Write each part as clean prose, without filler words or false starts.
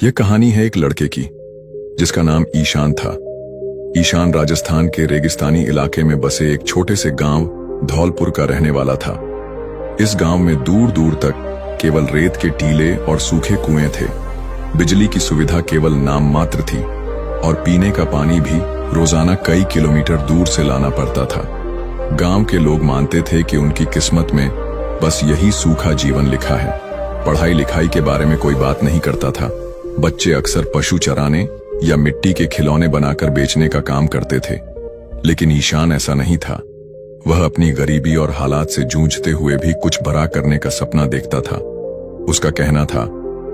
यह कहानी है एक लड़के की जिसका नाम ईशान था। ईशान राजस्थान के रेगिस्तानी इलाके में बसे एक छोटे से गांव धौलपुर का रहने वाला था। इस गांव में दूर दूर तक केवल रेत के टीले और सूखे कुएं थे। बिजली की सुविधा केवल नाम मात्र थी और पीने का पानी भी रोजाना कई किलोमीटर दूर से लाना पड़ता था। गांव के लोग मानते थे कि उनकी किस्मत में बस यही सूखा जीवन लिखा है। पढ़ाई लिखाई के बारे में कोई बात नहीं करता था। बच्चे अक्सर पशु चराने या मिट्टी के खिलौने बनाकर बेचने का काम करते थे, लेकिन ईशान ऐसा नहीं था। वह अपनी गरीबी और हालात से जूझते हुए भी कुछ बड़ा करने का सपना देखता था। उसका कहना था,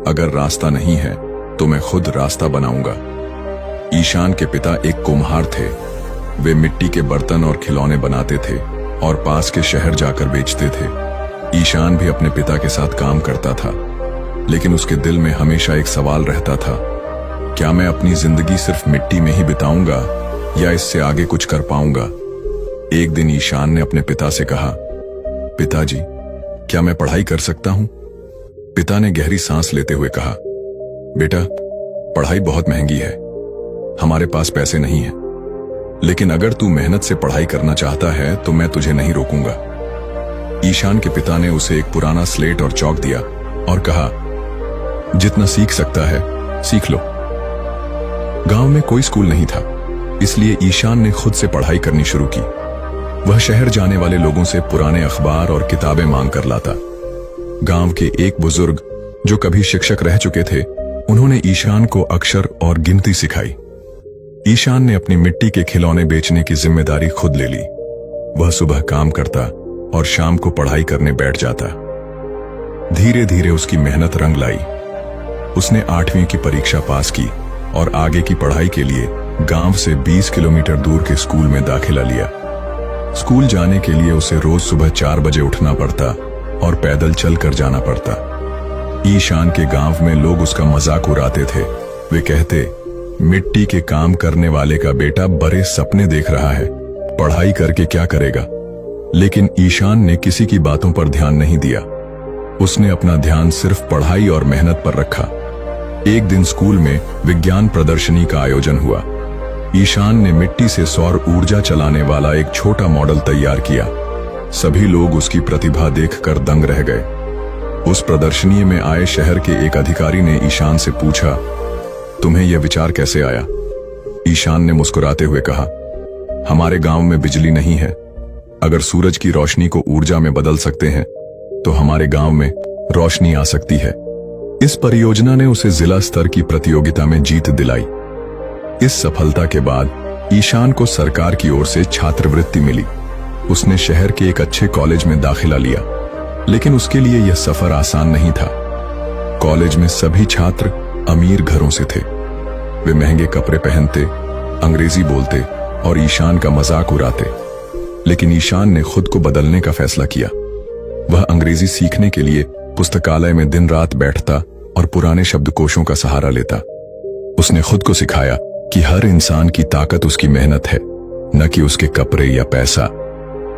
अगर रास्ता नहीं है तो मैं खुद रास्ता बनाऊंगा। ईशान के पिता एक कुम्हार थे। वे मिट्टी के बर्तन और खिलौने बनाते थे और पास के शहर जाकर बेचते थे। ईशान भी अपने पिता के साथ काम करता था, लेकिन उसके दिल में हमेशा एक सवाल रहता था, क्या मैं अपनी जिंदगी सिर्फ मिट्टी में ही बिताऊंगा या इससे आगे कुछ कर पाऊंगा। एक दिन ईशान ने अपने पिता से कहा, पिताजी, क्या मैं पढ़ाई कर सकता हूं? पिता ने गहरी सांस लेते हुए कहा, बेटा, पढ़ाई बहुत महंगी है, हमारे पास पैसे नहीं है, लेकिन अगर तू मेहनत से पढ़ाई करना चाहता है तो मैं तुझे नहीं रोकूंगा। ईशान के पिता ने उसे एक पुराना स्लेट और चौक दिया और कहा, जितना सीख सकता है सीख लो। गांव में कोई स्कूल नहीं था, इसलिए ईशान ने खुद से पढ़ाई करनी शुरू की। वह शहर जाने वाले लोगों से पुराने अखबार और किताबें मांग कर लाता। गांव के एक बुजुर्ग जो कभी शिक्षक रह चुके थे, उन्होंने ईशान को अक्षर और गिनती सिखाई। ईशान ने अपनी मिट्टी के खिलौने बेचने की जिम्मेदारी खुद ले ली। वह सुबह काम करता और शाम को पढ़ाई करने बैठ जाता। धीरे धीरे उसकी मेहनत रंग लाई। उसने 8वीं की परीक्षा पास की और आगे की पढ़ाई के लिए गांव से 20 किलोमीटर दूर के स्कूल में दाखिला लिया। स्कूल जाने के लिए उसे रोज सुबह 4 बजे उठना पड़ता और पैदल चलकर जाना पड़ता। ईशान के गांव में लोग उसका मजाक उड़ाते थे। वे कहते, मिट्टी के काम करने वाले का बेटा बड़े सपने देख रहा है, पढ़ाई करके क्या करेगा। लेकिन ईशान ने किसी की बातों पर ध्यान नहीं दिया। उसने अपना ध्यान सिर्फ पढ़ाई और मेहनत पर रखा। एक दिन स्कूल में विज्ञान प्रदर्शनी का आयोजन हुआ। ईशान ने मिट्टी से सौर ऊर्जा चलाने वाला एक छोटा मॉडल तैयार किया। सभी लोग उसकी प्रतिभा देखकर दंग रह गए। उस प्रदर्शनी में आए शहर के एक अधिकारी ने ईशान से पूछा, तुम्हें यह विचार कैसे आया? ईशान ने मुस्कुराते हुए कहा, हमारे गांव में बिजली नहीं है। अगर सूरज की रोशनी को ऊर्जा में बदल सकते हैं तो हमारे गांव में रोशनी आ सकती है। इस परियोजना ने उसे जिला स्तर की प्रतियोगिता में जीत दिलाई। इस सफलता के बाद ईशान को सरकार की ओर से छात्रवृत्ति मिली। उसने शहर के एक अच्छे कॉलेज में दाखिला लिया, लेकिन उसके लिए यह सफर आसान नहीं था। कॉलेज में सभी छात्र अमीर घरों से थे। वे महंगे कपड़े पहनते, अंग्रेजी बोलते और ईशान का मजाक उड़ाते। लेकिन ईशान ने खुद को बदलने का फैसला किया। वह अंग्रेजी सीखने के लिए पुस्तकालय में दिन रात बैठता और पुराने शब्दकोशों का सहारा लेता। उसने खुद को सिखाया कि हर इंसान की ताकत उसकी मेहनत है, न कि उसके कपड़े या पैसा।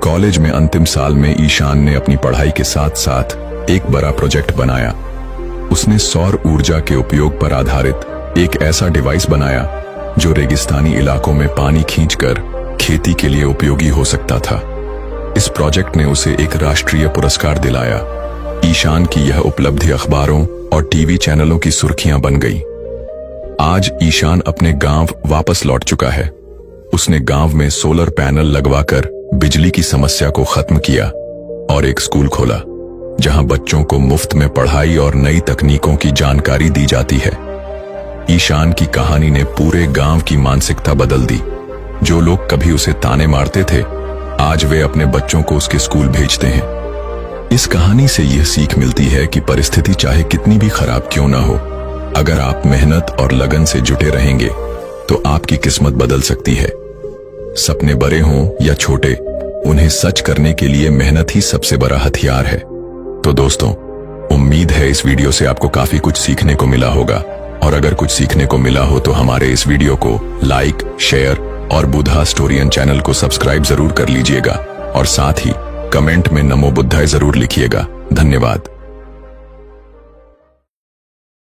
कॉलेज में अंतिम साल में ईशान ने अपनी पढ़ाई के साथ साथ एक बड़ा प्रोजेक्ट बनाया। उसने सौर ऊर्जा के उपयोग पर आधारित एक ऐसा डिवाइस बनाया जो रेगिस्तानी इलाकों में पानी खींचकर खेती के लिए उपयोगी हो सकता था। इस प्रोजेक्ट ने उसे एक राष्ट्रीय पुरस्कार दिलाया। ईशान की यह उपलब्धि अखबारों और टीवी चैनलों की सुर्खियां बन गई। आज ईशान अपने गांव वापस लौट चुका है। उसने गांव में सोलर पैनल लगवाकर बिजली की समस्या को खत्म किया और एक स्कूल खोला जहां बच्चों को मुफ्त में पढ़ाई और नई तकनीकों की जानकारी दी जाती है। ईशान की कहानी ने पूरे गांव की मानसिकता बदल दी। जो लोग कभी उसे ताने मारते थे, आज वे अपने बच्चों को उसके स्कूल भेजते हैं। इस कहानी से यह सीख मिलती है कि परिस्थिति चाहे कितनी भी खराब क्यों ना हो, अगर आप मेहनत और लगन से जुटे रहेंगे तो आपकी किस्मत बदल सकती है। सपने बड़े हों या छोटे, उन्हें सच करने के लिए मेहनत ही सबसे बड़ा हथियार है। तो दोस्तों, उम्मीद है इस वीडियो से आपको काफी कुछ सीखने को मिला होगा, और अगर कुछ सीखने को मिला हो तो हमारे इस वीडियो को लाइक, शेयर और बुद्धा स्टोरियन चैनल को सब्सक्राइब जरूर कर लीजिएगा और साथ ही कमेंट में नमो बुद्धाय जरूर लिखिएगा। धन्यवाद।